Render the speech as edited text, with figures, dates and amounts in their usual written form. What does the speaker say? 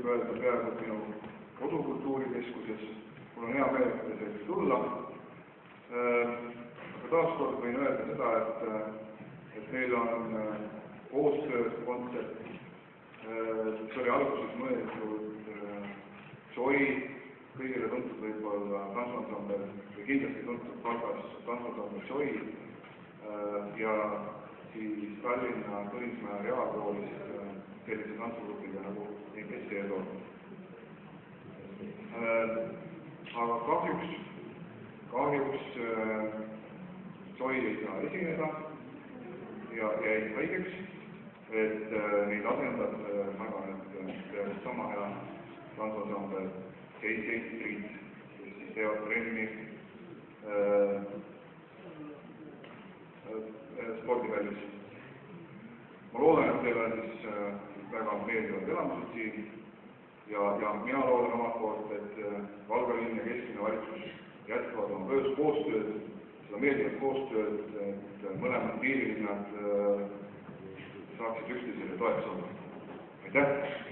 võib öelda peaaegu minu kodukultuurikeskuses. Mul on hea meel sellega tulla. Aga taaskord võin öelda seda, et meil on koostöökontsept. See oli alguses mõeldud Joy, kõigile tuntud võib-olla tantsuansambel või kindlasti tuntud palgas tantsuansambel Joy ja siis Tallinna Tõnismäe Reaalkoolis sellise tantsugruppiga nagu Edo. Aga kahjuks Joy ei saa esineda ja jäi haigeks, et neid asendab, ma arvan, et sama hea tantsuansambel JJ Street, kes siis teevad trenni spordivälis. Ma loodan, et teil on siis väga meeldivad elamused siin ja mina loodan omalt poolt, et Valga linn ja keskmine valitsus jätkavad oma koostööd, seda meeldivat koostööd, et mõlemad piirilinnad saaksid üksteisele toeks olla. Aitäh!